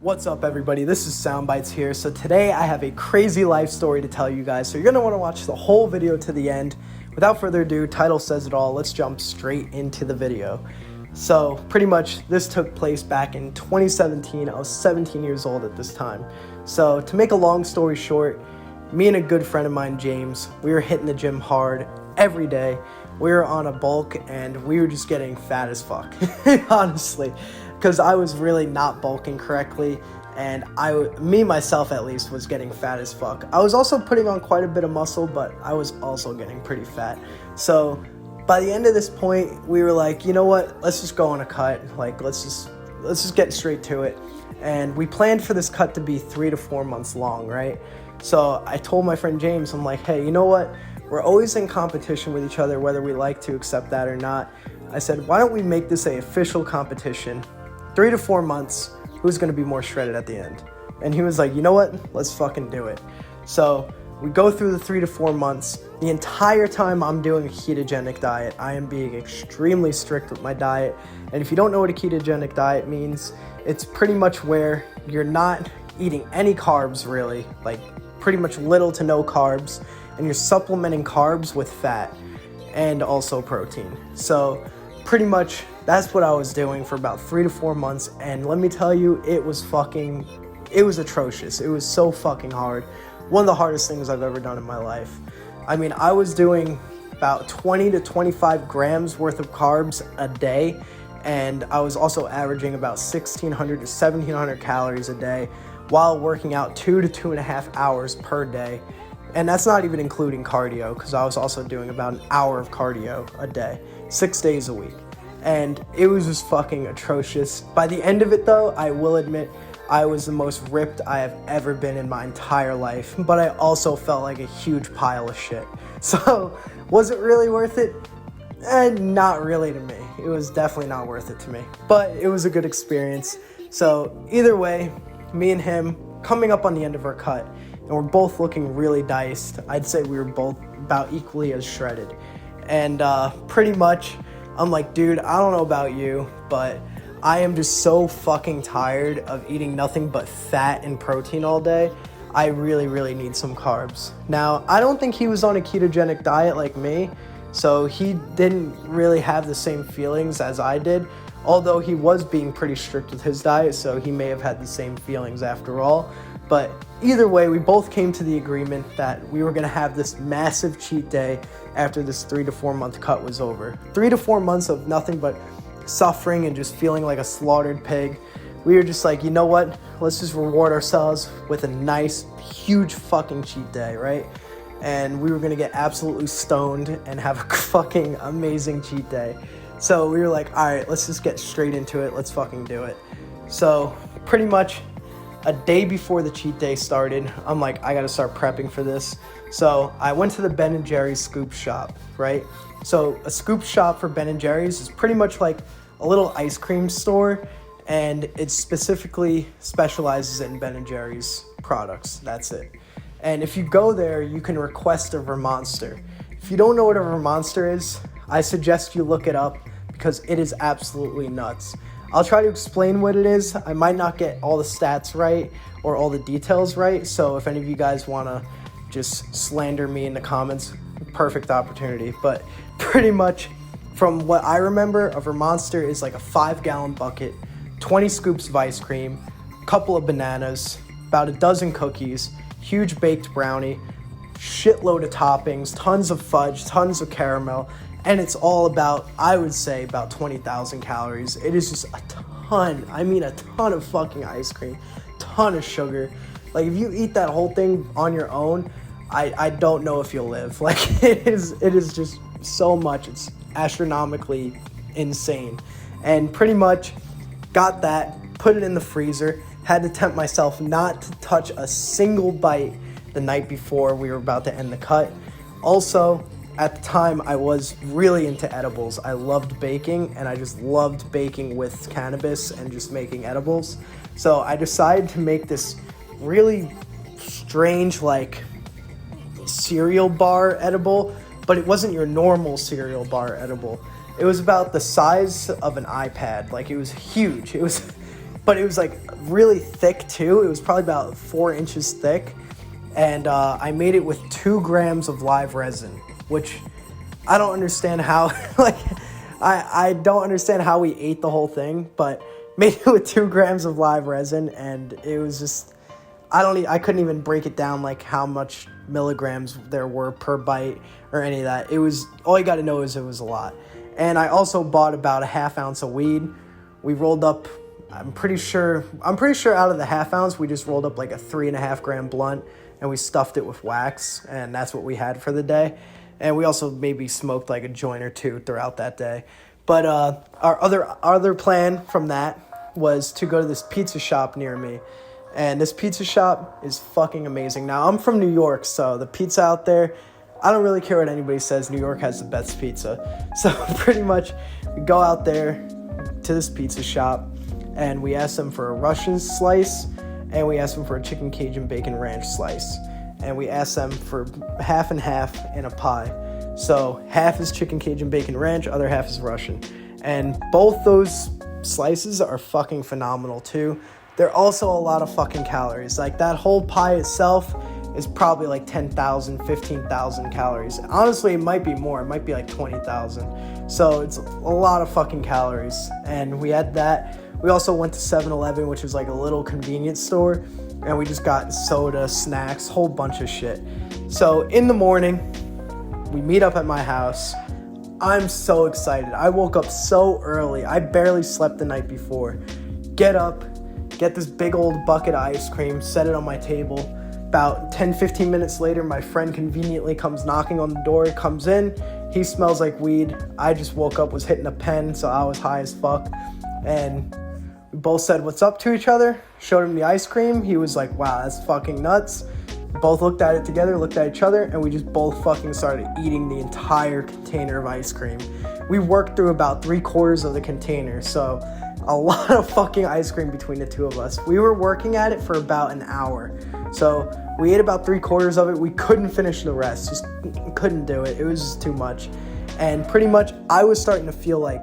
What's up, everybody? This is Soundbites here. So today I have a crazy life story to tell you guys. So you're going to want to watch the whole video to the end. Without further ado, title says it all. Let's jump straight into the video. So pretty much this took place back in 2017. I was 17 years old at this time. So to make a long story short, me and a good friend of mine, James, we were hitting the gym hard every day. We were on a bulk and we were just getting fat as fuck, honestly, because I was really not bulking correctly, and myself at least, was getting fat as fuck. I was also putting on quite a bit of muscle, but I was also getting pretty fat. So by the end of this point, we were like, you know what, let's just go on a cut. Like, let's just get straight to it. And we planned for this cut to be 3 to 4 months long, right? So I told my friend James, I'm like, hey, you know what? We're always in competition with each other, whether we like to accept that or not. I said, why don't we make this an official competition? 3 to 4 months, who's going to be more shredded at the end? And he was like, you know what? Let's fucking do it. So we go through the 3 to 4 months. The entire time I'm doing a ketogenic diet, I am being extremely strict with my diet. And if you don't know what a ketogenic diet means, it's pretty much where you're not eating any carbs, really, like pretty much little to no carbs, and you're supplementing carbs with fat and also protein. So pretty much that's what I was doing for about 3 to 4 months, and let me tell you, it was atrocious. It was so fucking hard. One of the hardest things I've ever done in my life. I mean, I was doing about 20 to 25 grams worth of carbs a day, and I was also averaging about 1,600 to 1,700 calories a day while working out 2 to 2.5 hours per day. And that's not even including cardio, because I was also doing about an hour of cardio a day, 6 days a week. And it was just fucking atrocious. By the end of it, though, I will admit I was the most ripped I have ever been in my entire life. But I also felt like a huge pile of shit. So was it really worth it? Not really to me. It was definitely not worth it to me. But it was a good experience. So either way, me and him coming up on the end of our cut, and we're both looking really diced. I'd say we were both about equally as shredded. And pretty much, I'm like, dude, I don't know about you, but I am just so fucking tired of eating nothing but fat and protein all day. I really, really need some carbs. Now, I don't think he was on a ketogenic diet like me, so he didn't really have the same feelings as I did, although he was being pretty strict with his diet, so he may have had the same feelings after all. But either way, we both came to the agreement that we were going to have this massive cheat day after this 3 to 4 month cut was over. 3 to 4 months of nothing but suffering and just feeling like a slaughtered pig. We were just like, you know what? Let's just reward ourselves with a nice, huge fucking cheat day, right? And we were going to get absolutely stoned and have a fucking amazing cheat day. So we were like, all right, let's just get straight into it. Let's fucking do it. So pretty much a day before the cheat day started, I'm like, I gotta start prepping for this. So I went to the Ben & Jerry's scoop shop, right? So a scoop shop for Ben & Jerry's is pretty much like a little ice cream store, and it specifically specializes in Ben & Jerry's products. That's it. And if you go there, you can request a Vermonster. If you don't know what a Vermonster is, I suggest you look it up because it is absolutely nuts. I'll try to explain what it is. I might not get all the stats right or all the details right, so if any of you guys want to just slander me in the comments, perfect opportunity. But pretty much, from what I remember, a Vermonster is like a 5-gallon bucket, 20 scoops of ice cream, a couple of bananas, about a dozen cookies, huge baked brownie, shitload of toppings, tons of fudge, tons of caramel, and it's all about, I would say, about 20,000 calories. It is just a ton of fucking ice cream, ton of sugar. Like, if you eat that whole thing on your own, I don't know if you'll live. Like, it is just so much. It's astronomically insane. And pretty much got that, put it in the freezer, had to tempt myself not to touch a single bite the night before we were about to end the cut. Also, at the time, I was really into edibles. I loved baking, and I just loved baking with cannabis and just making edibles. So I decided to make this really strange, like, cereal bar edible, but it wasn't your normal cereal bar edible. It was about the size of an iPad. Like, it was huge. It was but it was like really thick too. It was probably about 4 inches thick. And I made it with 2 grams of live resin, which I don't understand how, like, I don't understand how we ate the whole thing, but made it with 2 grams of live resin, and it was just, I couldn't even break it down, like, how much milligrams there were per bite or any of that. It was, all you got to know is it was a lot. And I also bought about a ½ ounce of weed. We rolled up, I'm pretty sure out of the ½ ounce, we just rolled up like a 3.5 gram blunt, and we stuffed it with wax, and that's what we had for the day. And we also maybe smoked like a joint or 2 throughout that day. But our other plan from that was to go to this pizza shop near me. And this pizza shop is fucking amazing. Now, I'm from New York, so the pizza out there, I don't really care what anybody says. New York has the best pizza. So pretty much we go out there to this pizza shop, and we ask them for a Russian slice, and we ask them for a chicken Cajun bacon ranch slice. And we ask them for half and half in a pie. So half is chicken Cajun bacon ranch, other half is Russian. And both those slices are fucking phenomenal too. They're also a lot of fucking calories. Like, that whole pie itself is probably like 10,000, 15,000 calories. Honestly, it might be more. It might be like 20,000. So it's a lot of fucking calories. And we had that. We also went to 7-Eleven, which is like a little convenience store, and we just got soda, snacks, whole bunch of shit. So in the morning, we meet up at my house. I'm so excited. I woke up so early. I barely slept the night before. Get up, get this big old bucket of ice cream, set it on my table. About 10-15 minutes later, my friend conveniently comes knocking on the door, comes in. He smells like weed. I just woke up, was hitting a pen, so I was high as fuck. And we both said what's up to each other, showed him the ice cream. He was like, wow, that's fucking nuts. We both looked at it together, looked at each other, and we just both fucking started eating the entire container of ice cream. We worked through about 3/4 of the container, so a lot of fucking ice cream between the two of us. We were working at it for about an hour. So we ate about 3/4 of it. We couldn't finish the rest, just couldn't do it. It was just too much. And pretty much I was starting to feel like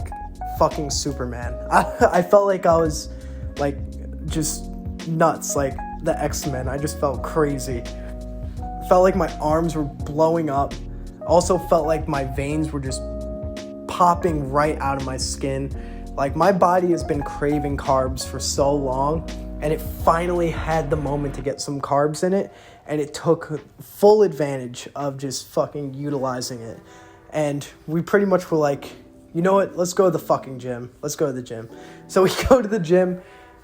fucking Superman. I felt like I was like just nuts, like the X-Men. I just felt crazy. Felt like my arms were blowing up. Also felt like my veins were just popping right out of my skin. Like, my body has been craving carbs for so long, and it finally had the moment to get some carbs in it, and it took full advantage of just fucking utilizing it. And we pretty much were like, you know what, let's go to the fucking gym. Let's go to the gym. So we go to the gym,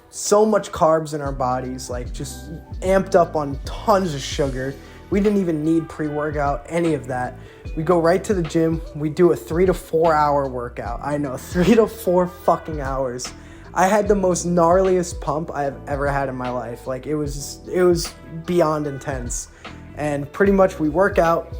so much carbs in our bodies, like just amped up on tons of sugar. We didn't even need pre-workout, any of that. We go right to the gym. We do a 3 to 4 hour workout. I know, 3 to 4 fucking hours. I had the most gnarliest pump I've ever had in my life. Like, it was beyond intense. And pretty much we work out.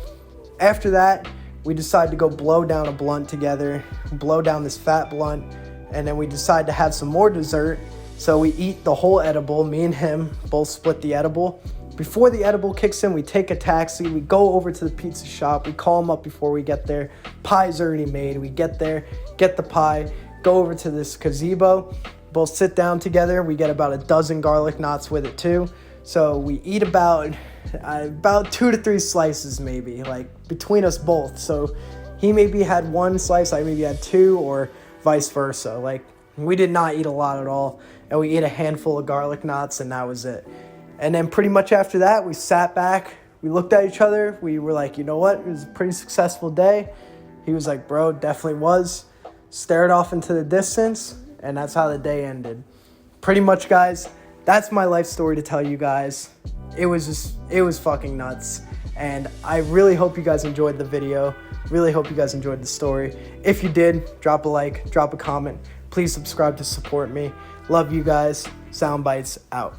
After that, we decide to go blow down a blunt together, blow down this fat blunt, and then we decide to have some more dessert. So we eat the whole edible. Me and him both split the edible. Before the edible kicks in, we take a taxi. We go over to the pizza shop. We call them up before we get there. Pie's already made. We get there, get the pie, go over to this gazebo. Both sit down together. We get about a dozen garlic knots with it too. So we eat about 2 to 3 slices maybe, like between us both. So he maybe had 1 slice, I maybe had 2, or vice versa. Like, we did not eat a lot at all. And we ate a handful of garlic knots, and that was it. And then pretty much after that, we sat back, we looked at each other, we were like, you know what, it was a pretty successful day. He was like, bro, definitely was. Stared off into the distance, and that's how the day ended. Pretty much, guys, that's my life story to tell you guys. It was fucking nuts. And I really hope you guys enjoyed the video. Really hope you guys enjoyed the story. If you did, drop a like, drop a comment. Please subscribe to support me. Love you guys. Soundbites out.